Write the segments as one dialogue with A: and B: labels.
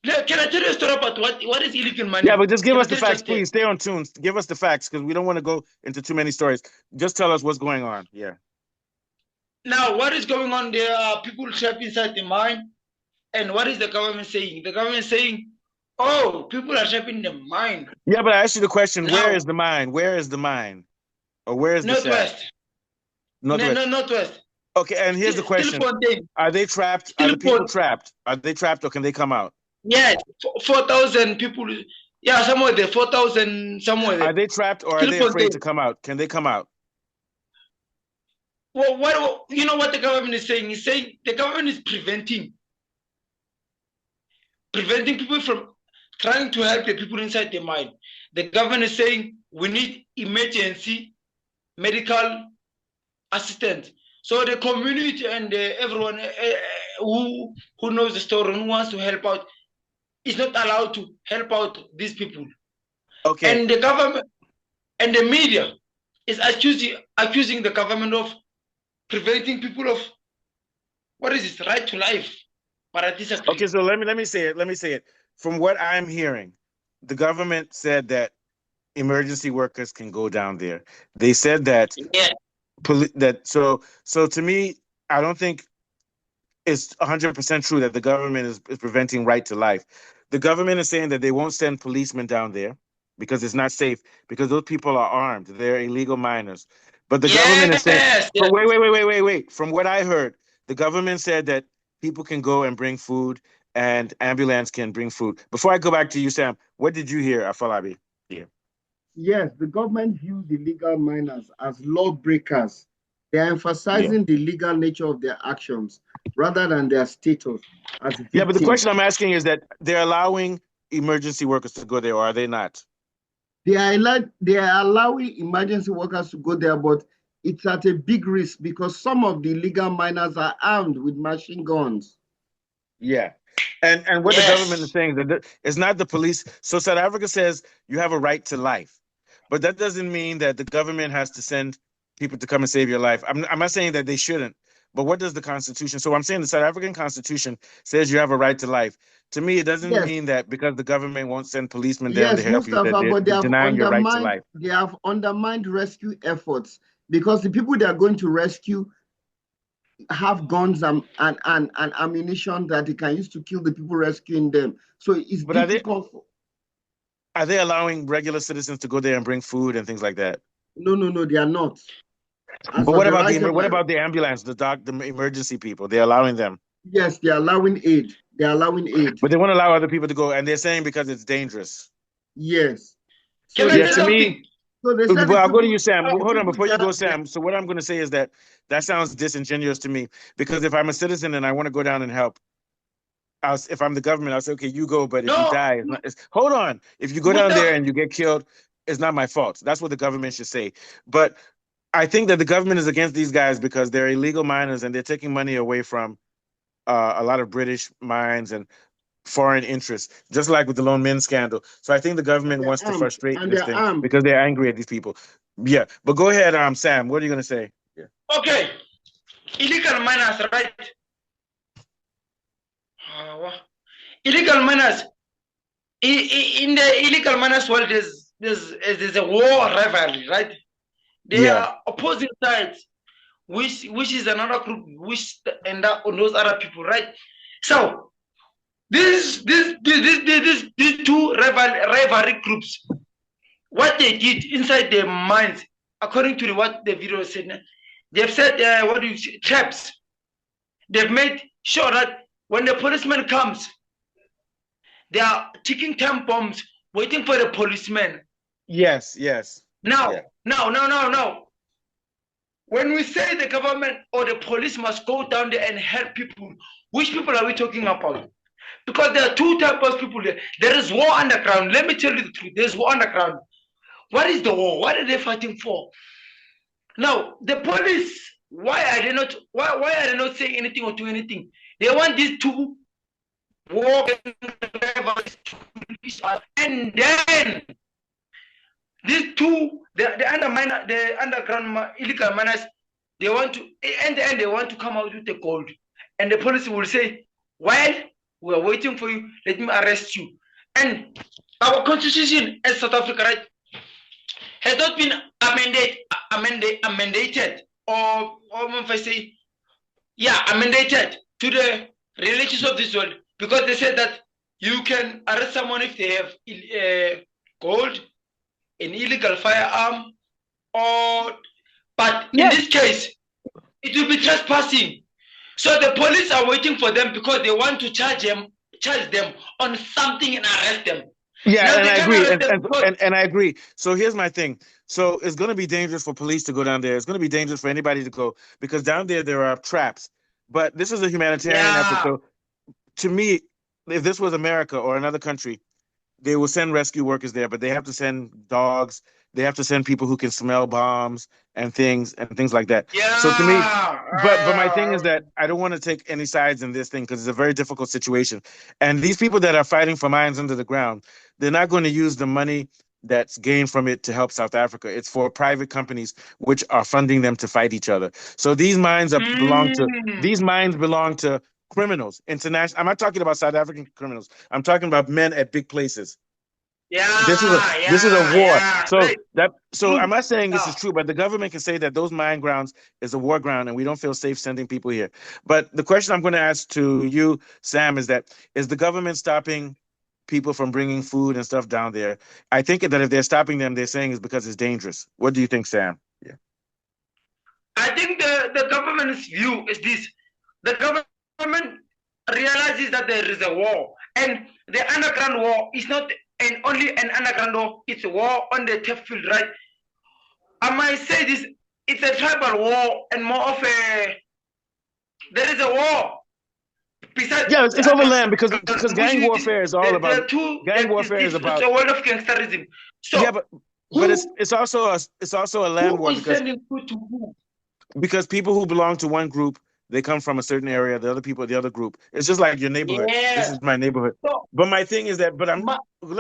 A: Can I tell you a story about what is illegal
B: Yeah,
A: mining?
B: but just give
A: Can I
B: us the
A: tell you
B: facts,
A: just
B: please. Stay on tune. Give us the facts because we don't want to go into too many stories. Just tell us what's going on. Yeah.
A: now what is going on? There are people trapped inside the mine, and what is the government saying? The government is saying, "Oh, people are trapped in the mine."
B: Yeah, but I asked you the question, where is
A: Now,
B: the mine? Where is the mine? Or where is the shaft?
A: northwest, no,
B: Northwest.
A: no, northwest,
B: Okay, and here's the
A: still
B: question.
A: Fontaine,
B: Are they trapped? Are
A: still
B: the people
A: Fort.
B: trapped? Are they trapped or can they come out?
A: Yes, 4,000 people. Yeah, somewhere there, 4,000 somewhere
B: Are
A: there.
B: they trapped or are
A: Still
B: they afraid to
A: Fontaine.
B: come out? Can they come out?
A: Well, what you know what the government is saying? He's saying the government is preventing people from trying to help the people inside the mine. The government is saying we need emergency medical assistance. So the community and everyone who knows the story and who wants to help out is not allowed to help out these people.
B: Okay.
A: And the government and the media is accusing the government of preventing people of what is this right to life. But I
B: Okay,
A: disagree.
B: so let me say it. Let me say it. From what I'm hearing, the government said that emergency workers can go down there. They said that
A: Yeah.
B: so to me, I don't think it's 100% true that the government is preventing right to life. The government is saying that they won't send policemen down there because it's not safe because those people are armed. They're illegal miners. But the government is saying,
A: Yes.
B: but
A: Yes.
B: wait. From what I heard, the government said that people can go and bring food and ambulance can bring food. Before I go back to you, Sam, what did you hear, Afalabi? Yeah.
C: Yes, the government views the legal miners as lawbreakers. They are
B: Yeah.
C: emphasizing the legal nature of their actions rather than their status as
B: Yeah, but the question
C: victims.
B: I'm asking is that they're allowing emergency workers to go there, or are they not?
C: They are allowing emergency workers to go there, but it's at a big risk because some of the legal miners are armed with machine guns.
B: Yeah. And what the government is
A: Yes.
B: saying that it's not the police. So South Africa says you have a right to life, but that doesn't mean that the government has to send people to come and save your life. I'm not saying that they shouldn't, but what does the Constitution? So I'm saying the South African Constitution says you have a right to life. To me, it doesn't
C: Yes,
B: mean that because the government won't send policemen down to
C: yes,
B: help you that
C: Mustafa,
B: they're
C: but
B: denying your right to life.
C: they have undermined rescue efforts because the people they are going to rescue have guns and ammunition that they can use to kill the people rescuing them. So it's
B: But are they
C: difficult.
B: are they allowing regular citizens to go there and bring food and things like that?
C: No, no, no, they are not. As
B: But
C: of
B: what
C: the
B: about
C: right of
B: what
C: my,
B: about the ambulance, the emergency people? They're allowing them.
C: yes, they are allowing aid. They are allowing aid.
B: But they won't allow other people to go, and they're saying because it's dangerous.
C: Yes. So
A: Can I
C: they
B: Yeah,
A: say
B: to
C: said,
B: me,
A: something?
C: so they said
B: but I'll go to you, Sam.
C: the
B: Hold on,
C: people
B: before you go,
C: there,
B: Sam. So what I'm going to say is that that sounds disingenuous to me because if I'm a citizen and I want to go down and help, if I'm the government, I'll say, okay, you go. But if you
A: No,
B: die, hold on. If you go down there
A: Mustafa.
B: and you get killed, it's not my fault. That's what the government should say. But I think that the government is against these guys because they're illegal miners and they're taking money away from a lot of British mines and foreign interests, just like with the Lone Men scandal. So I think the
C: and
B: government
C: they're
B: wants to
C: armed,
B: frustrate
C: and
B: this
C: they're
B: thing
C: armed.
B: because they're angry at these people. Yeah, but go ahead, Sam. What are you gonna say? Yeah.
A: Okay, illegal miners, right? Illegal miners. In the illegal miners world, there's a war rivalry, right? They
B: Yeah.
A: are opposing sides, which is another group which end up on those other people, right? So these two rivalry groups, what they did inside their minds, according to what the video said, they've said what do you say, traps. They've made sure that when the policeman comes, they are ticking time bombs, waiting for the policeman.
B: Yes. Yes. Yeah.
A: Now. When we say the government or the police must go down there and help people, which people are we talking about? Because there are two types of people there. There is war underground. Let me tell you the truth. There's war underground. What is the war? What are they fighting for? Now, the police, why are they not saying anything or doing anything? They want these two war and then these two, the underground illegal miners, they want to, in the end, they want to come out with the gold. And the police will say, well, We are waiting for you. Let me arrest you. And our constitution as South Africa, right, has not been amended, or if I say, amended to the religions of this world, because they said that you can arrest someone if they have gold, an illegal firearm, but in this case, it will be trespassing. So the police are waiting for them because they want to charge them on something and arrest them.
B: Yeah, now, and I agree. And I agree. So here's my thing. So it's going to be dangerous for police to go down there. It's going to be dangerous for anybody to go, because down there are traps. But this is a humanitarian effort. So to me, if this was America or another country, they will send rescue workers there, but they have to send dogs. They have to send people who can smell bombs and things like that.
A: Yeah.
B: So to me, but my thing is that I don't want to take any sides in this thing, because it's a very difficult situation. And these people that are fighting for mines under the ground, they're not going to use the money that's gained from it to help South Africa. It's for private companies which are funding them to fight each other. So these mines belong to criminals, international. I'm not talking about South African criminals. I'm talking about men at big places.
A: Yeah,
B: this is a war.
A: Yeah.
B: So I'm not saying this is true, but the government can say that those mine grounds is a war ground and we don't feel safe sending people here. But the question I'm going to ask to you, Sam, is the government stopping people from bringing food and stuff down there? I think that if they're stopping them, they're saying it's because it's dangerous. What do you think, Sam? Yeah.
A: I think the government's view is this. The government realizes that there is a war, and the underground war is not only an underground war, it's a war on the turf field, right? I might say this, it's a tribal war and more of there is a war.
B: Besides, yeah, it's over land, because gang warfare is all about gang warfare is about
A: the world of gangsterism. So
B: yeah, but it's also a land war, because people who belong to one group, they come from a certain area, the other people, the other group. It's just like your neighborhood. Yeah. This is my neighborhood. So, but my thing is that, let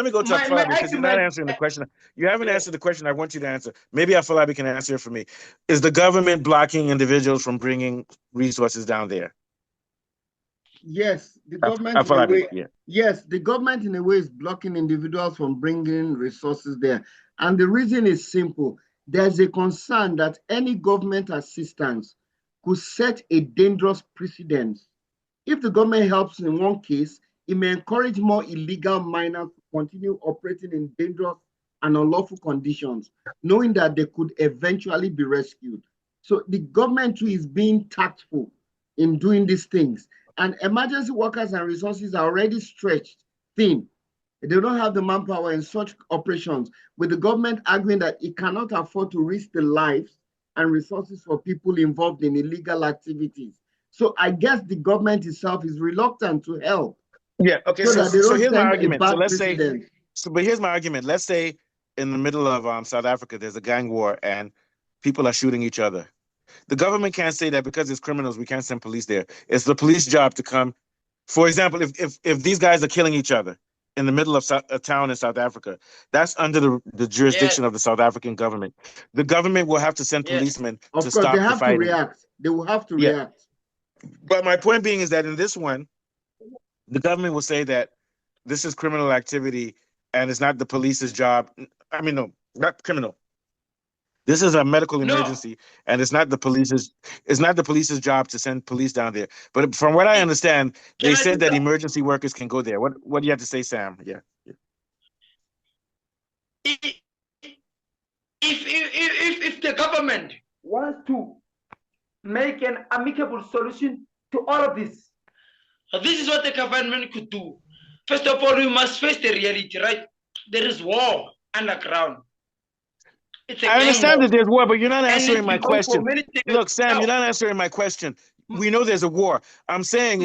B: me go to Afolabi, because you're not answering the question. You haven't answered the question I want you to answer. Maybe Afolabi can answer it for me. Is the government blocking individuals from bringing resources down there?
C: Yes, the government Yes, the government in a way is blocking individuals from bringing resources there. And the reason is simple. There's a concern that any government assistance could set a dangerous precedent. If the government helps in one case, it may encourage more illegal miners to continue operating in dangerous and unlawful conditions, knowing that they could eventually be rescued. So the government too is being tactful in doing these things. And emergency workers and resources are already stretched thin. They don't have the manpower in such operations, with the government arguing that it cannot afford to risk the lives and resources for people involved in illegal activities. So I guess the government itself is reluctant to help.
B: Yeah, okay, so here's my argument. But here's my argument. Let's say in the middle of South Africa, there's a gang war and people are shooting each other. The government can't say that because it's criminals, we can't send police there. It's the police job to come. For example, if these guys are killing each other in the middle of a town in South Africa, that's under the jurisdiction of the South African government. The government will have to send policemen to stop the fighting.
C: They will have to react.
B: But my point being is that in this one, the government will say that this is criminal activity and it's not the police's job. I mean, no, not criminal. This is a medical emergency, and it's not the police's job to send police down there. But from what I understand, they said that emergency workers can go there. What do you have to say, Sam? Yeah.
A: If the government wants to make an amicable solution to all of this, this is what the government could do. First of all, we must face the reality, right? There is war underground.
B: I understand that there's war, but you're not answering my question. Look, Sam, you're not answering my question. We know there's a war. I'm saying,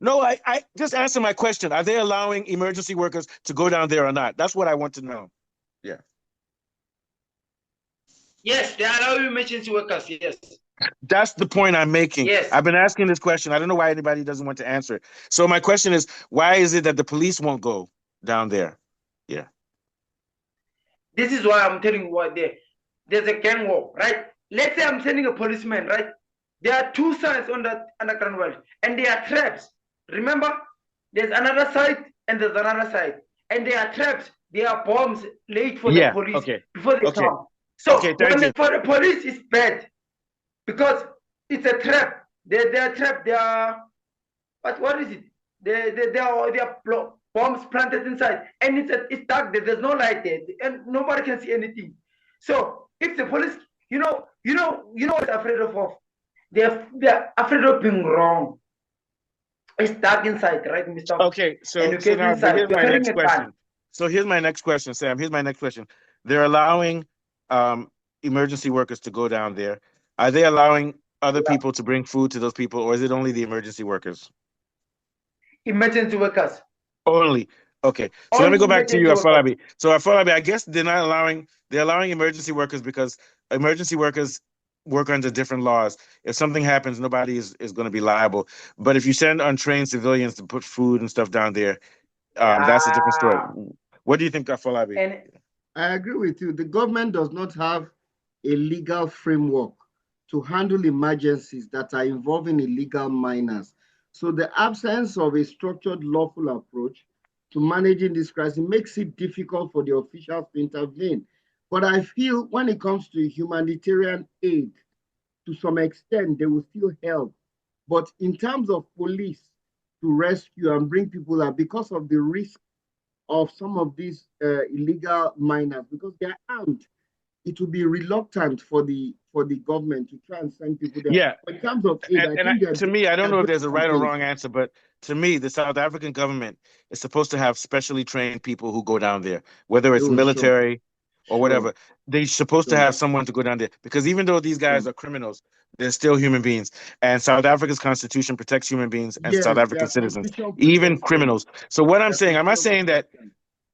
B: no, I just answer my question. Are they allowing emergency workers to go down there or not? That's what I want to know. Yeah.
A: Yes, they allow emergency workers, yes.
B: That's the point I'm making.
A: Yes.
B: I've been asking this question. I don't know why anybody doesn't want to answer it. So my question is, why is it that the police won't go down there? Yeah.
A: This is why I'm telling you what there's a gang war, right? Let's say I'm sending a policeman, right? There are two sides on that underground world, and they are traps. Remember, There's another side and there's another side. And they are traps. They are bombs laid for the police before they come. So for the police, it's bad because it's a trap. They are trapped. They are, but what is it? They are bombs planted inside, and it's dark. There's no light there, and nobody can see anything. So if the police, you know what they're afraid of? They're afraid of being wrong. It's dark inside, right, Mr.
B: Okay, so now here's my next question. So here's my next question, Sam. Here's my next question. They're allowing emergency workers to go down there. Are they allowing other people to bring food to those people, or is it only the emergency workers?
A: Emergency workers.
B: Only. Okay. So let me go back to you, Afolabi. So Afolabi, I guess they're allowing emergency workers because emergency workers work under different laws. If something happens, nobody is going to be liable. But if you send untrained civilians to put food and stuff down there, that's a different story. What do you think, Afolabi?
C: I agree with you. The government does not have a legal framework to handle emergencies that are involving illegal miners. So the absence of a structured, lawful approach to managing this crisis makes it difficult for the officials to intervene. But I feel when it comes to humanitarian aid, to some extent, they will still help. But in terms of police to rescue and bring people out, because of the risk of some of these illegal miners, because they're armed, it will be reluctant for the government to try and send people there.
B: Yeah.
C: But in terms of aid,
B: to me, I don't know if there's a right or wrong answer, but to me, the South African government is supposed to have specially trained people who go down there, whether it's military or whatever. They're supposed to have someone to go down there because even though these guys are criminals, they're still human beings. And South Africa's constitution protects human beings and South African citizens, even criminals. So what I'm saying, I'm not saying that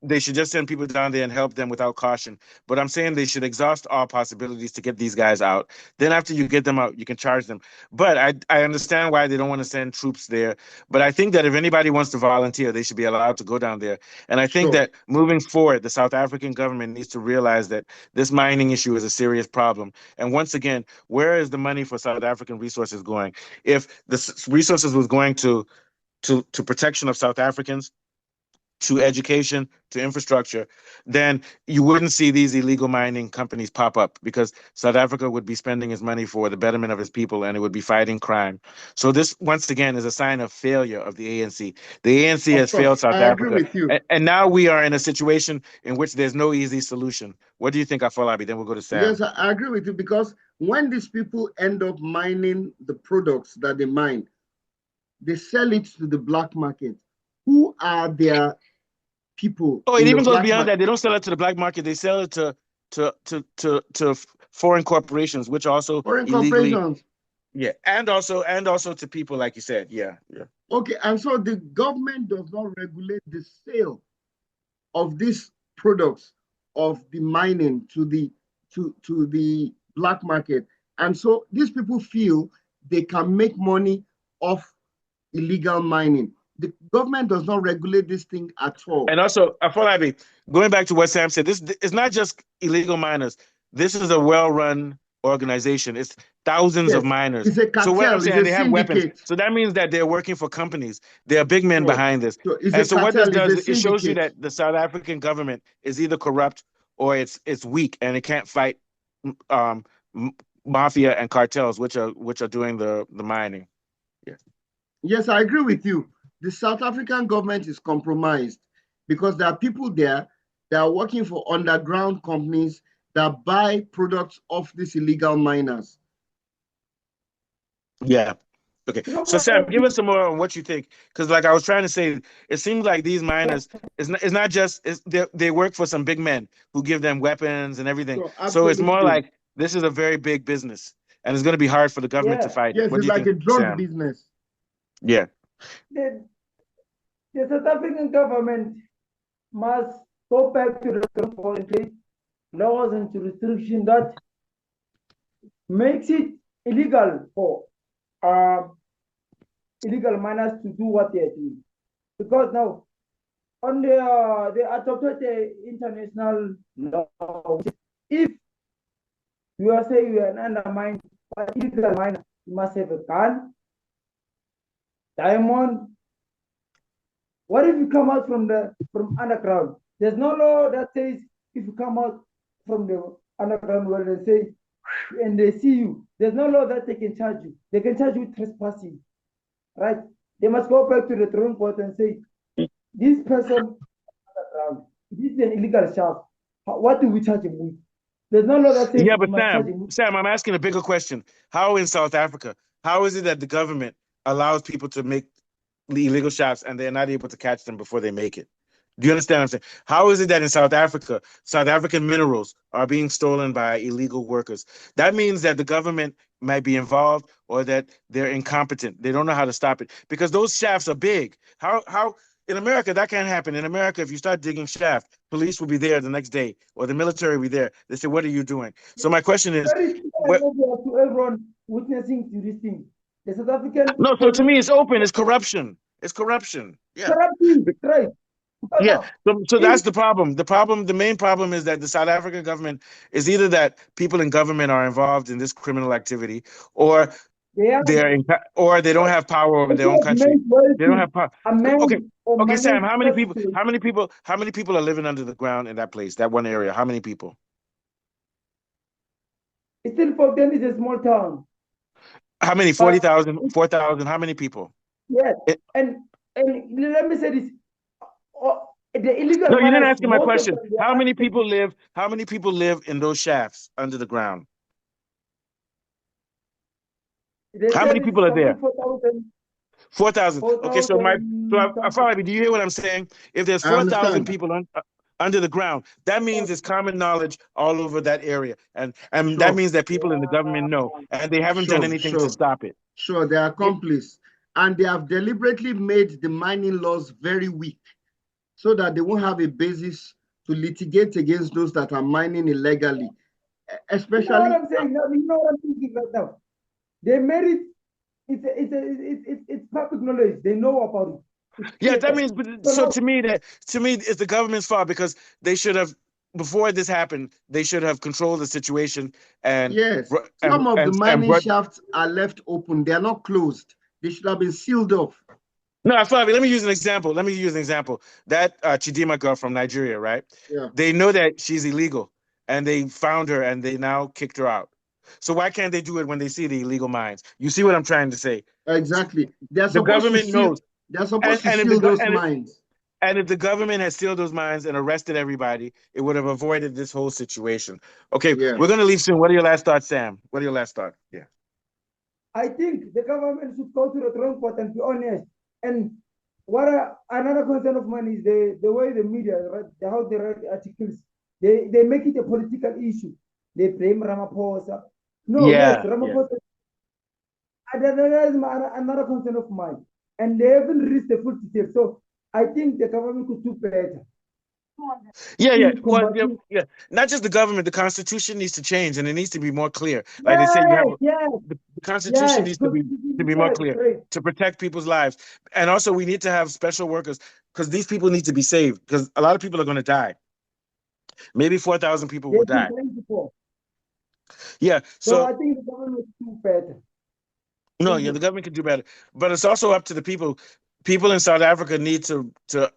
B: they should just send people down there and help them without caution. But I'm saying they should exhaust all possibilities to get these guys out. Then after you get them out, you can charge them. But I understand why they don't want to send troops there. But I think that if anybody wants to volunteer, they should be allowed to go down there. And I think that moving forward, the South African government needs to realize that this mining issue is a serious problem. And once again, where is the money for South African resources going? If the resources was going to protection of South Africans, to education, to infrastructure, then you wouldn't see these illegal mining companies pop up because South Africa would be spending its money for the betterment of its people and it would be fighting crime. So this, once again, is a sign of failure of the ANC. The ANC has failed South Africa. And now we are in a situation in which there's no easy solution. What do you think, Afolabi? Then we'll go to Sam.
C: Yes, I agree with you because when these people end up mining the products that they mine, they sell it to the black market. Who are their people?
B: Oh, it even goes beyond that. They don't sell it to the black market. They sell it to foreign corporations, which also illegally. Yeah, and also to people, like you said. Yeah.
C: Okay, and so the government does not regulate the sale of these products of the mining to the black market, and so these people feel they can make money off illegal mining. The government does not regulate this thing at all.
B: And also, Afolabi, going back to what Sam said, this is not just illegal miners. This is a well-run organization. It's thousands of miners.
C: It's a cartel.
B: So what I'm saying, they have weapons. So that means that they're working for companies. There are big men behind this. And so what this does, it shows you that the South African government is either corrupt or it's weak and it can't fight mafia and cartels, which are doing the mining. Yeah.
C: Yes, I agree with you. The South African government is compromised because there are people there that are working for underground companies that buy products off these illegal miners.
B: Yeah. Okay. So Sam, give us some more on what you think, because like I was trying to say, it seems like these miners, it's not just they work for some big men who give them weapons and everything. So it's more like this is a very big business, and it's going to be hard for the government to fight.
C: Yes, it's like a drug business.
B: Yeah.
A: The South African government must go back to the laws and to restriction that makes it illegal for illegal miners to do what they are doing. Because now, on they adopted the international law. If you are saying you are an undermined illegal miner, you must have a gun, diamond,
D: What if you come out from underground? There's no law that says if you come out from the underground world and say, and they see you, there's no law that they can charge you. They can charge you with trespassing, right? They must go back to the drawing board and say, this person underground, this is an illegal shaft. What do we charge him with? There's no law that says
B: yeah, but Sam, I'm asking a bigger question. How in South Africa, how is it that the government allows people to make illegal shafts and they're not able to catch them before they make it? Do you understand what I'm saying? How is it that in South Africa, South African minerals are being stolen by illegal workers? That means that the government might be involved or that they're incompetent. They don't know how to stop it because those shafts are big. How in America that can't happen. In America, if you start digging shaft, police will be there the next day or the military will be there. They say, "What are you doing?" So my question is,
D: to everyone witnessing to this thing, the South African.
B: No, so to me, it's open. It's corruption. It's corruption. Yeah.
D: Corruption, right?
B: Yeah, so that's the problem. The main problem is that the South African government is either that people in government are involved in this criminal activity, or or they don't have power over their own country. They don't have power. Okay, Sam. How many people are living under the ground in that place, that one area? How many people?
D: Still, for them, it's a small town.
B: How many? 40,000, 4,000. How many people?
D: Yes, and let me say this. The illegal.
B: No, you didn't ask me my question. How many people live? How many people live in those shafts under the ground? How many people are there? 4,000. Okay, so do you hear what I'm saying? If there's 4,000 people under the ground, that means it's common knowledge all over that area, and that means that people in the government know, and they haven't done anything to stop it.
C: Sure, they are accomplice, and they have deliberately made the mining laws very weak, so that they won't have a basis to litigate against those that are mining illegally. Especially, you know
D: what I'm saying? You know what I'm thinking right now? They made it. It's public knowledge. They know about it.
B: Yeah, that means. So to me, it's the government's fault because they should have. Before this happened, they should have controlled the situation. And
C: yes, some of the mining shafts are left open. They are not closed. They should have been sealed off.
B: No, Flavi, let me use an example. That Chidima girl from Nigeria, right?
C: Yeah.
B: They know that she's illegal, and they found her, and they now kicked her out. So why can't they do it when they see the illegal mines? You see what I'm trying to say?
C: Exactly. The government knows. They're supposed to seal those mines.
B: And if the government had sealed those mines and arrested everybody, it would have avoided this whole situation. Okay, We're going to leave soon. What are your last thoughts, Sam? What are your last thoughts? Yeah.
D: I think the government should go to the drawing board and be honest. And another concern of mine is the way the media, right, how they write articles, they make it a political issue. They blame Ramaphosa. No, yes, Ramaphosa. That is another concern of mine. And they haven't reached the full detail. So I think the government could do better.
B: Yeah. Well, yeah. Not just the government. The Constitution needs to change, and it needs to be more clear. Like they say, the Constitution needs to be more clear to protect people's lives. And also, we need to have special workers because these people need to be saved. Because a lot of people are going to die. Maybe 4,000 people will die. Yeah.
D: So I think the government could do better.
B: No, the government could do better, but it's also up to the people. People in South Africa need to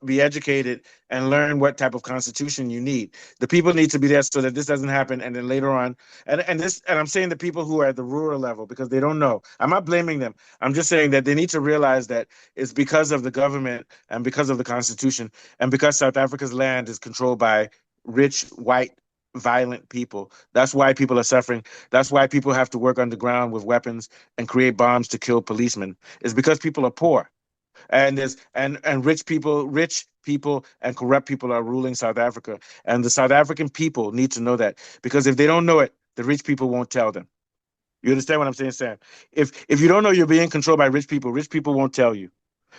B: be educated and learn what type of constitution you need. The people need to be there so that this doesn't happen. And then later on, and I'm saying the people who are at the rural level because they don't know. I'm not blaming them. I'm just saying that they need to realize that it's because of the government and because of the constitution and because South Africa's land is controlled by rich, white, violent people. That's why people are suffering. That's why people have to work underground with weapons and create bombs to kill policemen. It's because people are poor. And rich people and corrupt people are ruling South Africa. And the South African people need to know that because if they don't know it, the rich people won't tell them. You understand what I'm saying, Sam? If you don't know you're being controlled by rich people won't tell you.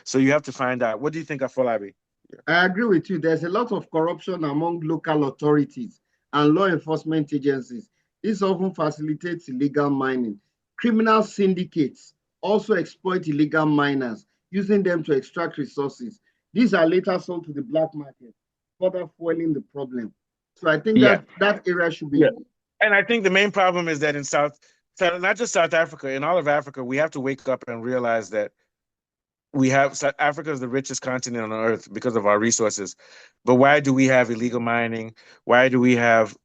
B: So you have to find out. What do you think, Afolabi?
C: I agree with you. There's a lot of corruption among local authorities and law enforcement agencies. This often facilitates illegal mining. Criminal syndicates also exploit illegal miners, using them to extract resources. These are later sold to the black market, further fueling the problem. So I think that area should be.
B: Yeah. And I think the main problem is that in not just South Africa, in all of Africa, we have to wake up and realize that South Africa is the richest continent on earth because of our resources. But why do we have illegal mining? Why do we have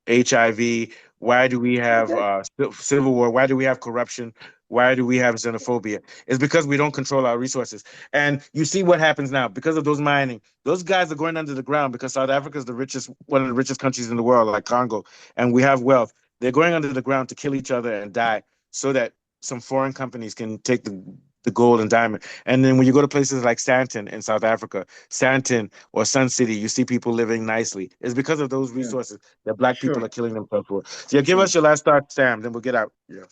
B: HIV? Why do we have civil war? Why do we have corruption? Why do we have xenophobia? It's because we don't control our resources. And you see what happens now because of those mining. Those guys are going under the ground because South Africa is one of the richest countries in the world, like Congo, and we have wealth. They're going under the ground to kill each other and die so that some foreign companies can take the gold and diamond. And then when you go to places like Sandton in South Africa, Sandton or Sun City, you see people living nicely. It's because of those resources that Black people are killing themselves for. So give us your last thought, Sam, then we'll get out. Yeah.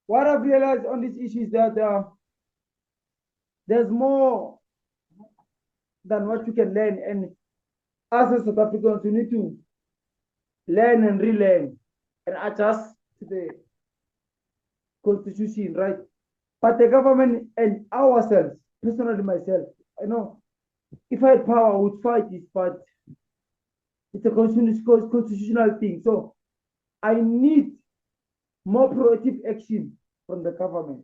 D: What I've realized on this issue is that there's more than what you can learn. And as a South Africans, we need to learn and relearn and adjust to the constitution, right? But the government and ourselves, personally myself, I know if I had power, I would fight this, but it's a constitutional thing. So I need more proactive action from the government.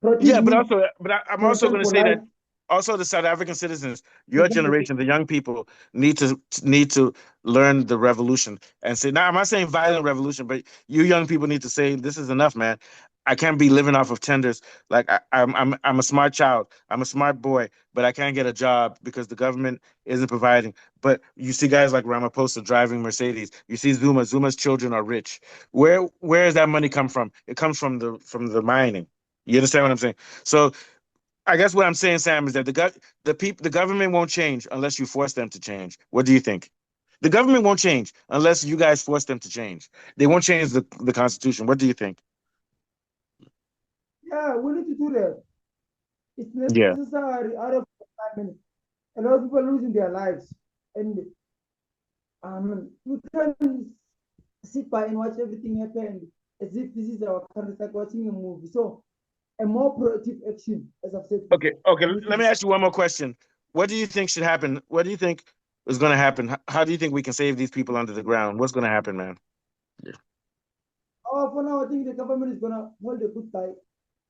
B: I'm also going to say that also the South African citizens, your generation, the young people, need to learn the revolution and say. Now, I'm not saying violent revolution, but you young people need to say, "This is enough, man. I can't be living off of tenders. Like I'm a smart child, I'm a smart boy, but I can't get a job because the government isn't providing." But you see guys like Ramaphosa driving Mercedes. You see Zuma's children are rich. Where does that money come from? It comes from the mining. You understand what I'm saying? So I guess what I'm saying, Sam, is that the government won't change unless you force them to change. What do you think? The government won't change unless you guys force them to change. They won't change the Constitution. What do you think?
D: Yeah, we need to do that. It's necessary. Out of time, a lot of people are losing their lives, and we can't sit by and watch everything happen as if this is our country, like watching a movie. So a more proactive action, as I've said.
B: Okay. Let me ask you one more question. What do you think should happen? What do you think is going to happen? How do you think we can save these people under the ground? What's going to happen, man?
D: Yeah. For now, I think the government is going to hold a good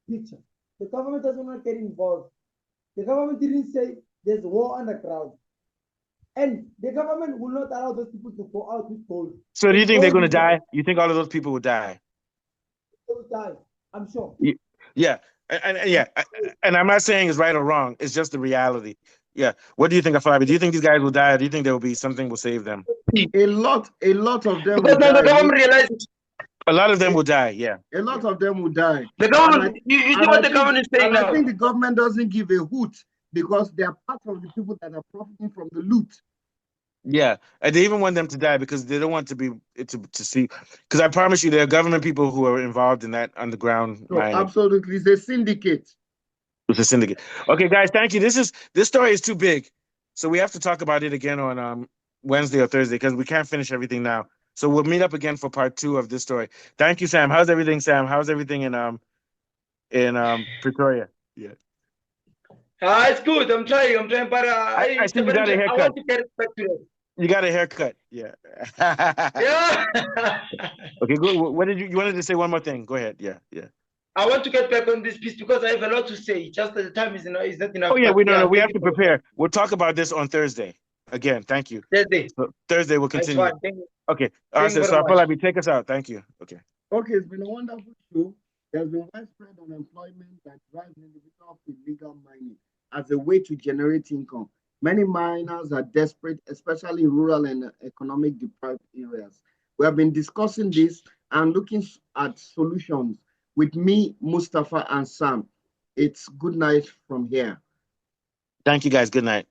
D: picture. The government doesn't want to get involved. The government didn't say there's war underground. And the government will not allow those people to go out with gold.
B: So do you think they're going to die? You think all of those people will die?
D: They will die, I'm sure.
B: Yeah. And I'm not saying it's right or wrong. It's just the reality. Yeah. What do you think, Afolabi? Do you think these guys will die, or do you think there will be something will save them?
C: A lot of them
A: will die. The government realizes
B: a lot of them will die. Yeah.
C: A lot of them will die.
A: The government, you see what the government is saying now.
C: I think the government doesn't give a hoot because they are part of the people that are profiting from the loot.
B: Yeah, and they even want them to die because they don't want to see. Because I promise you, there are government people who are involved in that underground mining.
C: Absolutely, it's a syndicate.
B: It's a syndicate. Okay, guys, thank you. This story is too big, so we have to talk about it again on Wednesday or Thursday because we can't finish everything now. So we'll meet up again for part 2 of this story. Thank you, Sam. How's everything, Sam? How's everything in Pretoria? Yeah.
A: It's good. I'm trying, but
B: I see you got a haircut.
A: I want to get back to it.
B: You got a haircut, yeah.
A: Yeah.
B: Okay, good. What did you wanted to say one more thing? Go ahead. Yeah.
A: I want to get back on this piece because I have a lot to say. Just that the time is not enough.
B: Oh yeah, we have to prepare. We'll talk about this on Thursday. Again, thank you. Thursday we'll continue. Okay. So Afolabi, take us out. Thank you. Okay,
C: it's been a wonderful show. There's been widespread unemployment that drives individuals to illegal mining as a way to generate income. Many miners are desperate, especially in rural and economic deprived areas. We have been discussing this and looking at solutions with me, Mustafa, and Sam. It's good night from here.
B: Thank you, guys. Good night.